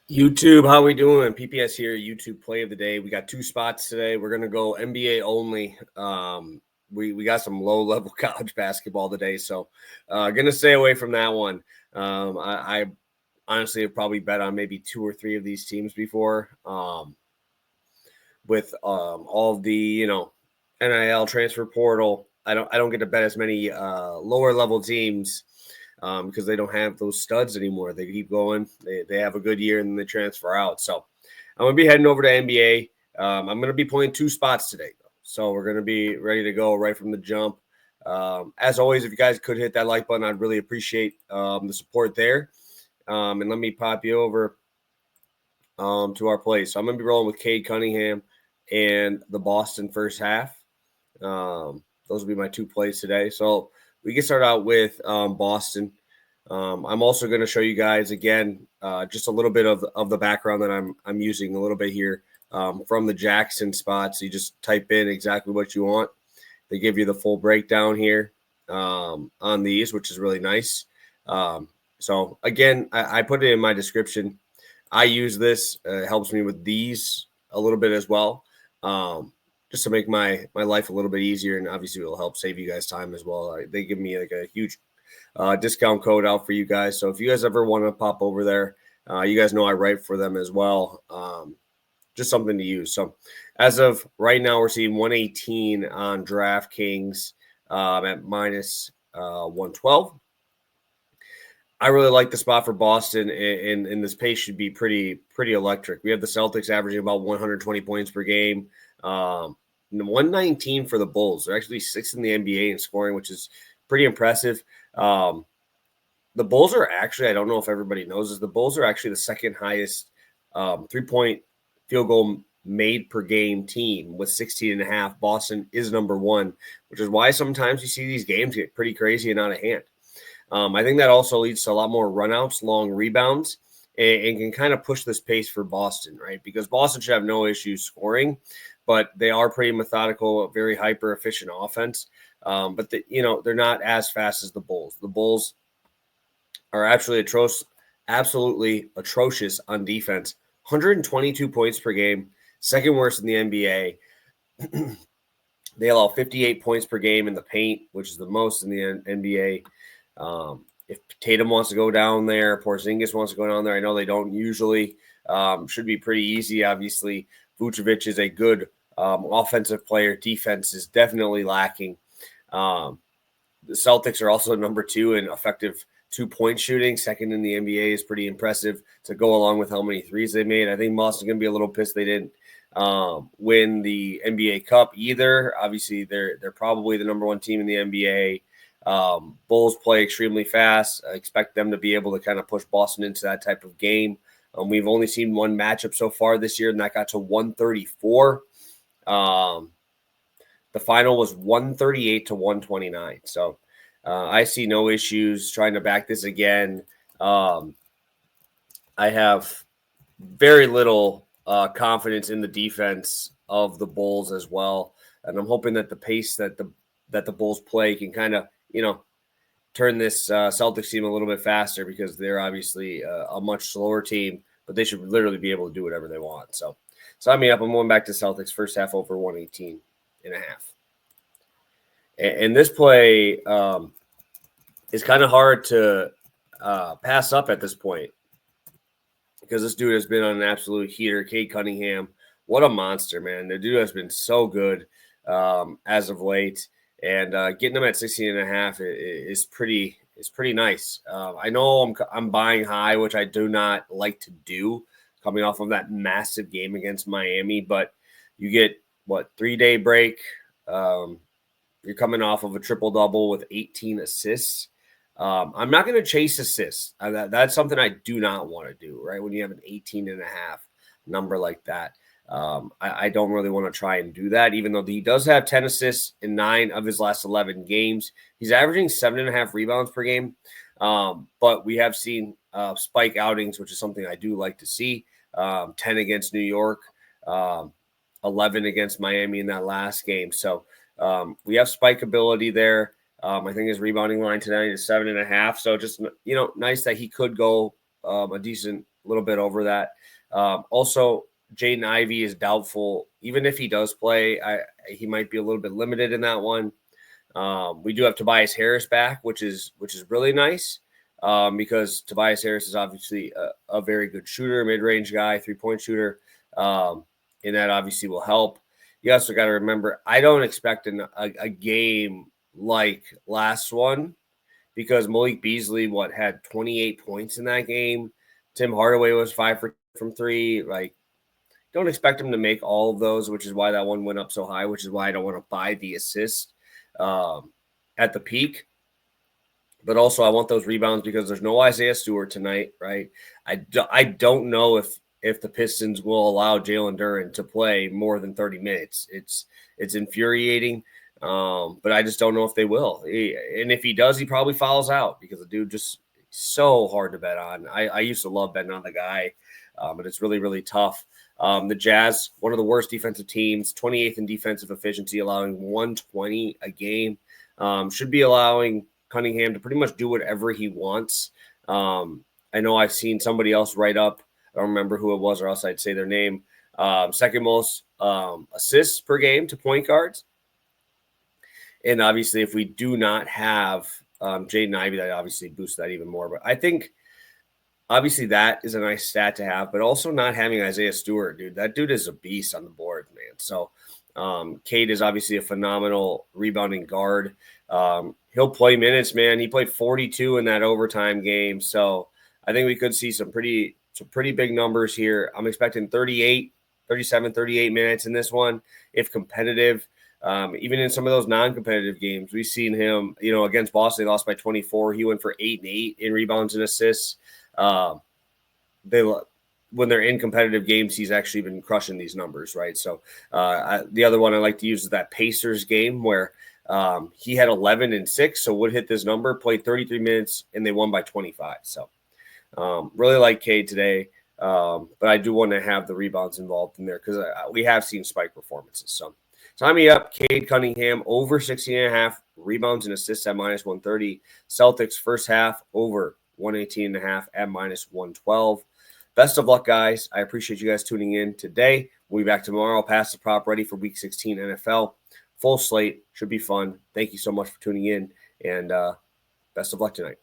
YouTube, how we doing? PPS here, YouTube play of the day. We got two spots today. We're gonna go NBA only. We got some low level college basketball today, so gonna stay away from that one. I honestly have probably bet on maybe two or three of these teams before. With all of the NIL transfer portal, I don't get to bet as many lower level teams because they don't have those studs anymore. They keep going. They have a good year and then they transfer out. So I'm going to be heading over to NBA. I'm going to be playing two spots today, though. So we're going to be ready to go right from the jump. As always, if you guys could hit that like button, I'd really appreciate the support there. And let me pop you over to our play. So I'm going to be rolling with Cade Cunningham and the Boston first half. Those will be my two plays today. So we can start out with Boston. I'm also going to show you guys again just a little bit of the background that I'm using a little bit here from the Jackson spots. You just type in exactly what you want. They give you the full breakdown here on these, which is really nice. So again, I put it in my description. I use this. It helps me with these a little bit as well. Just to make my life a little bit easier, and obviously it'll help save you guys time as well. They give me like a huge discount code out for you guys. So if you guys ever want to pop over there, you guys know I write for them as well. Just something to use. So as of right now, we're seeing 118 on DraftKings at minus 112. I really like the spot for Boston, and this pace should be pretty electric. We have the Celtics averaging about 120 points per game. 119 for the Bulls. They're actually sixth in the NBA in scoring, which is pretty impressive. The Bulls are actually, I don't know if everybody knows this, the Bulls are actually the second highest 3-point field goal made per game team with 16.5. Boston is number one, which is why sometimes you see these games get pretty crazy and out of hand. I think that also leads to a lot more runouts, long rebounds, and can kind of push this pace for Boston, right? Because Boston should have no issues scoring, but they are pretty methodical, very hyper-efficient offense. But they're not as fast as the Bulls. The Bulls are actually absolutely atrocious on defense. 122 points per game, second worst in the NBA. They allow 58 points per game in the paint, which is the most in the NBA. If Tatum wants to go down there, Porzingis wants to go down there. I know they don't usually. Should be pretty easy. Obviously, Vucevic is a good offensive player. Defense is definitely lacking. The Celtics are also number two in effective 2-point shooting. Second in the NBA is pretty impressive to go along with how many threes they made. I think Boston's going to be a little pissed they didn't win the NBA Cup either. Obviously, they're probably the number one team in the NBA. Bulls play extremely fast. I expect them to be able to kind of push Boston into that type of game. We've only seen one matchup so far this year, and that got to 134. The final was 138 to 129. So I see no issues trying to back this again. I have very little confidence in the defense of the Bulls as well, and I'm hoping that the pace that the Bulls play can kind of turn this Celtics team a little bit faster, because they're obviously a much slower team, but they should literally be able to do whatever they want. So sign me up. I'm going back to Celtics first half over 118.5. And this play is kind of hard to pass up at this point, because this dude has been on an absolute heater. Cade Cunningham, what a monster, man. The dude has been so good as of late. And getting him at 16.5 is pretty nice. I know I'm buying high, which I do not like to do, coming off of that massive game against Miami. But you get 3-day break. You're coming off of a triple-double with 18 assists. I'm not going to chase assists. That's something I do not want to do, right? When you have an 18.5 number like that. I don't really want to try and do that, even though he does have 10 assists in 9 of his last 11 games. He's averaging 7.5 rebounds per game. But we have seen spike outings, which is something I do like to see. 10 against New York, 11 against Miami in that last game. So we have spike ability there. I think his rebounding line tonight is 7.5. So just, nice that he could go a decent little bit over that. Also, Jaden Ivey is doubtful. Even if he does play, he might be a little bit limited in that one. We do have Tobias Harris back, which is really nice because Tobias Harris is obviously a very good shooter, mid-range guy, 3-point shooter, and that obviously will help. You also got to remember, I don't expect a game like last one because Malik Beasley had 28 points in that game. Tim Hardaway was 5 from 3. Like, don't expect him to make all of those, which is why that one went up so high, which is why I don't want to buy the assist at the peak. But also I want those rebounds because there's no Isaiah Stewart tonight, right? I don't know if the Pistons will allow Jalen Duren to play more than 30 minutes. It's infuriating, but I just don't know if they will. And if he does, he probably fouls out because the dude just so hard to bet on. I used to love betting on the guy, but it's really, really tough. The Jazz, one of the worst defensive teams, 28th in defensive efficiency, allowing 120 a game. Should be allowing Cunningham to pretty much do whatever he wants. I know I've seen somebody else write up, I don't remember who it was, or else I'd say their name, second most assists per game to point guards. And obviously, if we do not have Jaden Ivey, that obviously boosts that even more. But I think obviously that is a nice stat to have, but also not having Isaiah Stewart, dude. That dude is a beast on the board, man. So Cade is obviously a phenomenal rebounding guard. He'll play minutes, man. He played 42 in that overtime game. So I think we could see some pretty big numbers here. I'm expecting 37, 38 minutes in this one, if competitive. Even in some of those non-competitive games, we've seen him, against Boston, they lost by 24. He went for 8 and 8 in rebounds and assists. When they're in competitive games, he's actually been crushing these numbers, right? So the other one I like to use is that Pacers game where he had 11 and 6, so would hit this number, played 33 minutes, and they won by 25. So really like Cade today, but I do want to have the rebounds involved in there because we have seen spike performances. So sign me up, Cade Cunningham, over 16.5 rebounds and assists at -130. Celtics first half over 118.5 at -112. Best of luck, guys. I appreciate you guys tuning in today. We'll be back tomorrow. I'll pass the prop ready for Week 16 NFL. Full slate. Should be fun. Thank you so much for tuning in, and best of luck tonight.